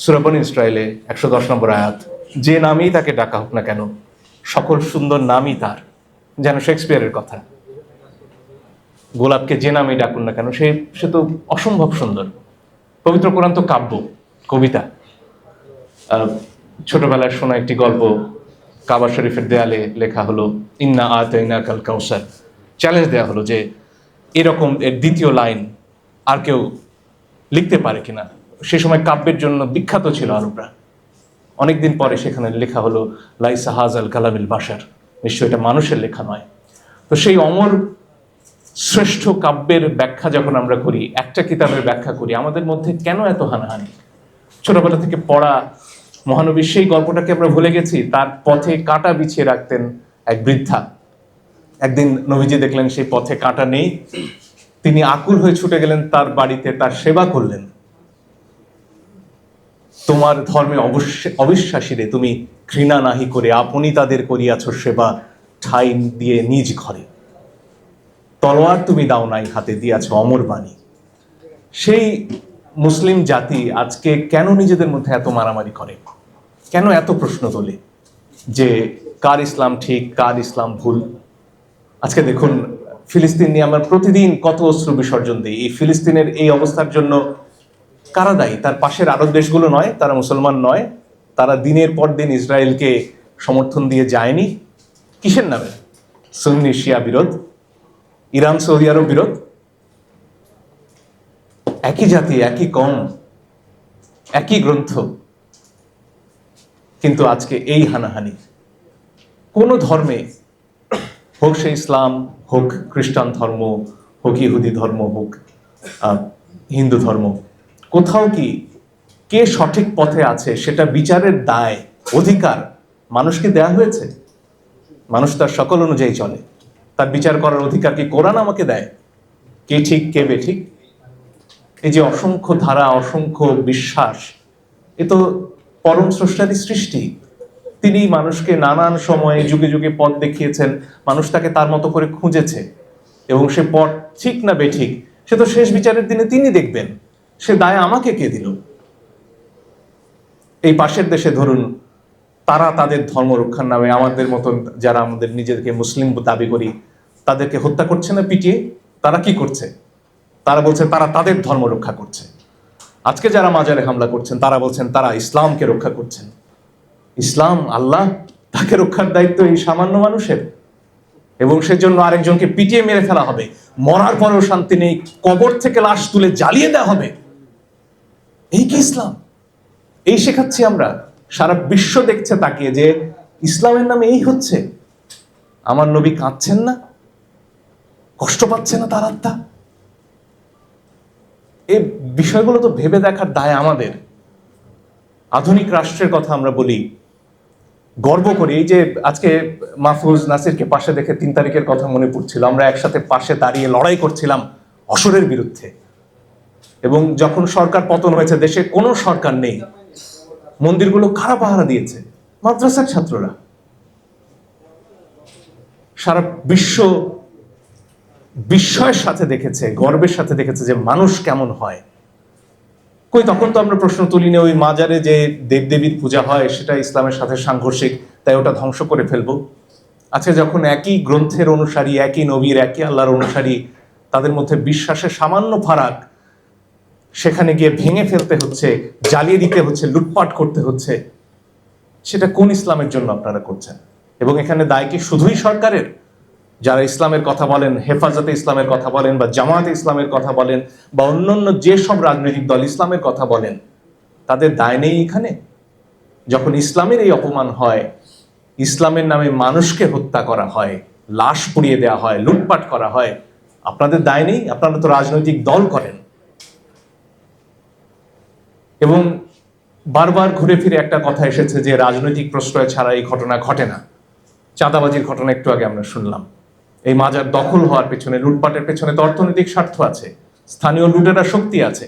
সূরা বনী ইসরাঈলে 110 নম্বর আয়াত, যে নামেই তাকে ডাকা হোক না কেন, সকল সুন্দর নামই তার। যেন শেক্সপিয়ারের কথা, গোলাপকে যে নামেই ডাকুন না কেন, সে তো অসম্ভব সুন্দর। পবিত্র কোরআন তো কাব্য, কবিতা। ছোটবেলায় শোনা একটি গল্প, কাবা শরীফের দেয়ালে লেখা হলো ইন্না আতাইনাকাল কাউসার। চ্যালেঞ্জ দেওয়া হলো যে এরকম এর দ্বিতীয় লাইন আর কেউ লিখতে পারে কিনা। সে সময় কাব্যের জন্য বিখ্যাত ছিল আরবরা। অনেকদিন পরে সেখানে লেখা হলো লাইসা হাজাল কালামিল বাশার, নিশ্চয় এটা মানুষের লেখা নয়। তো সেই অমর শ্রেষ্ঠ কাব্যের ব্যাখ্যা যখন আমরা করি, একটা কিতাবের ব্যাখ্যা করি, আমাদের মধ্যে কেন এত হানাহানি? ছোটবেলা থেকে পড়া মহানবীর সেই গল্পটাকে আমরা ভুলে গেছি। তার পথে কাঁটা বিছিয়ে রাখতেন এক বৃদ্ধা। একদিন নবীজি দেখলেন সেই পথে কাঁটা নেই, তিনি আকুল হয়ে ছুটে গেলেন তার বাড়িতে, তার সেবা করলেন। তোমার ধর্মে অবিশ্বাসীরে তুমি ঘৃণা নাহি করে আপনি তাদের করিয়াছ সেবা, ঠাই দিয়ে নিজ ঘরে তলোয়ার তুমি দাও নাই হাতে, দিয়াছ অমর বাণী। সেই মুসলিম জাতি আজকে কেন নিজেদের মধ্যে এত মারামারি করে, কেন এত প্রশ্ন তোলে যে কার ইসলাম ঠিক কার ইসলাম ভুল? আজকে দেখুন, ফিলিস্তিন নিয়ে আমরা প্রতিদিন কত অশ্রু বিসর্জন দিই। এই ফিলিস্তিনের এই অবস্থার জন্য কারা দায়ী? তার পাশের আরব দেশগুলো নয়, তারা মুসলমান নয়, তারা দিনের পর দিন ইসরায়েলকে সমর্থন দিয়ে যায়নি। কিসের নামে? সুন্নি শিয়া বিরোধ, ইরান সৌদি আরব বিরোধ। একই জাতি, একই কম, একই গ্রন্থ, কিন্তু আজকে এই হানাহানি। কোন ধর্মে হোক, সে ইসলাম হোক, খ্রিস্টান ধর্ম হোক, ইহুদি ধর্ম হোক, হিন্দু ধর্ম, কোথাও কি কে সঠিক পথে আছে সেটা বিচারের দায়, অধিকার মানুষকে দেয়া হয়েছে? মানুষ তার সকল অনুযায়ী চলে, তার বিচার করার অধিকার কি কোরআন আমাকে দেয়? কে ঠিক কে বেঠিক? এই যে অসংখ্য ধারা, অসংখ্য বিশ্বাস, এ তো পরম স্রষ্টারই সৃষ্টি। তিনি মানুষকে নানান সময়ে যুগে যুগে পথ দেখিয়েছেন, মানুষ তাকে তার মতো করে খুঁজেছে, এবং সে পথ ঠিক না বেঠিক সে তো শেষ বিচারের দিনে তিনি দেখবেন। সে দায় আমাকে কে দিল? এই পাশের দেশে ধরুন, তারা তাদের ধর্ম রক্ষার নামে আমাদের মতন যারা আমাদের নিজেদেরকে মুসলিম দাবি করি তাদেরকে হত্যা করছে না পিটিয়ে? তারা কি করছে? তারা বলছে তারা তাদের ধর্ম রক্ষা করছে। আজকে যারা মাজারে হামলা করছেন তারা বলছেন তারা ইসলামকে রক্ষা করছেন। ইসলাম, আল্লাহ, তাকে রক্ষার দায়িত্ব এই সামান্য মানুষের, এবং সেজন্য আরেকজনকে পিটিয়ে মেরে ফেলা হবে, মরার পরেও শান্তি নেই, কবর থেকে লাশ তুলে জ্বালিয়ে দেওয়া হবে। এই কি ইসলাম? এই শেখাচ্ছি আমরা? সারা বিশ্ব দেখছে তাকিয়ে যে ইসলামের নামে এই হচ্ছে। আমার নবী কাঁদছেন না? কষ্ট পাচ্ছে না তার আত্মা? এই বিষয়গুলো তো ভেবে দেখার দায় আমাদের। আধুনিক রাষ্ট্রের কথা আমরা বলি, গর্ব করি। এই যে আজকে মাহফুজ নাসিরকে পাশে দেখে 3 তারিখের কথা মনে পড়ছিল। আমরা একসাথে পাশে দাঁড়িয়ে লড়াই করছিলাম অসুরের বিরুদ্ধে, এবং যখন সরকার পতন হয়েছে, দেশে কোনো সরকার নেই, মন্দিরগুলো কারা পাহারা দিয়েছে? মাদ্রাসার ছাত্ররা। সারা বিশ্ব বিস্ময়ের সাথে দেখেছে, গর্বের সাথে দেখেছে যে মানুষ কেমন হয়। কই তখন তো আমরা প্রশ্ন তুলিনি ওই মাজারে যে দেবদেবীর পূজা হয় সেটা ইসলামের সাথে সাংঘর্ষিক, তাই ওটা ধ্বংস করে ফেলবো। আচ্ছা, যখন একই গ্রন্থের অনুসারী, একই নবীর, একই আল্লাহর অনুসারী, তাদের মধ্যে বিশ্বাসের সামান্য ফারাক, সেখানে গিয়ে ভেঙে ফেলতে হচ্ছে, জ্বালিয়ে দিতে হচ্ছে, লুটপাট করতে হচ্ছে, সেটা কোন ইসলামের জন্য আপনারা করছেন? এবং এখানে দায় কি শুধুই সরকারের? যারা ইসলামের কথা বলেন, হেফাজতে ইসলামের কথা বলেন, বা জামায়াতে ইসলামের কথা বলেন, বা অন্যান্য যেসব রাজনৈতিক দল ইসলামের কথা বলেন, তাদের দায় নেই এখানে? যখন ইসলামের এই অপমান হয়, ইসলামের নামে মানুষকে হত্যা করা হয়, লাশ পুড়িয়ে দেওয়া হয়, লুটপাট করা হয়, আপনাদের দায় নেই? আপনারা তো রাজনৈতিক দল করেন। এবং বারবার ঘুরে ফিরে একটা কথা এসেছে যে রাজনৈতিক প্রশ্রয় ছাড়া এই ঘটনা ঘটে না। চাঁদাবাজির ঘটনা একটু আগে আমরা শুনলাম। এই মাজার দখল হওয়ার পেছনে, লুটপাটের পেছনে তো অর্থনৈতিক স্বার্থ আছে, স্থানীয় লুটেরা শক্তি আছে।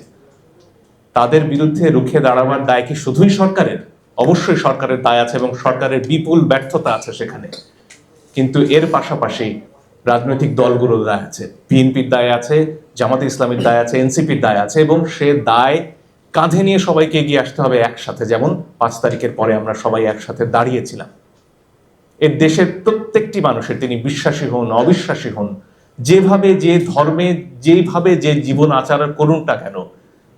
তাদের বিরুদ্ধে রুখে দাঁড়াবার দায় কি শুধুই সরকারের? অবশ্যই সরকারের দায় আছে, এবং সরকারের বিপুল ব্যর্থতা আছে সেখানে। কিন্তু এর পাশাপাশি রাজনৈতিক দলগুলোর দায় আছে, বিএনপির দায় আছে, জামাতে ইসলামের দায় আছে, এনসিপির দায় আছে, এবং সে দায় কাঁধে নিয়ে সবাইকে এগিয়ে আসতে হবে একসাথে, যেমন 5 তারিখের পরে আমরা সবাই একসাথে দাঁড়িয়েছিলাম। এর দেশের প্রত্যেকটি মানুষের, তিনি বিশ্বাসী হন অবিশ্বাসী হন, যেভাবে যে ধর্মে যেভাবে যে জীবন আচরণ করুন না কেন,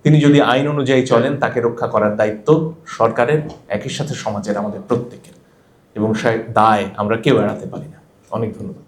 তিনি যদি আইন অনুযায়ী চলেন তাকে রক্ষা করার দায়িত্ব সরকারের, একই সাথে সমাজের, আমাদের প্রত্যেকের, এবং সে দায় আমরা কেউ এড়াতে পারি না। অনেক ধন্যবাদ।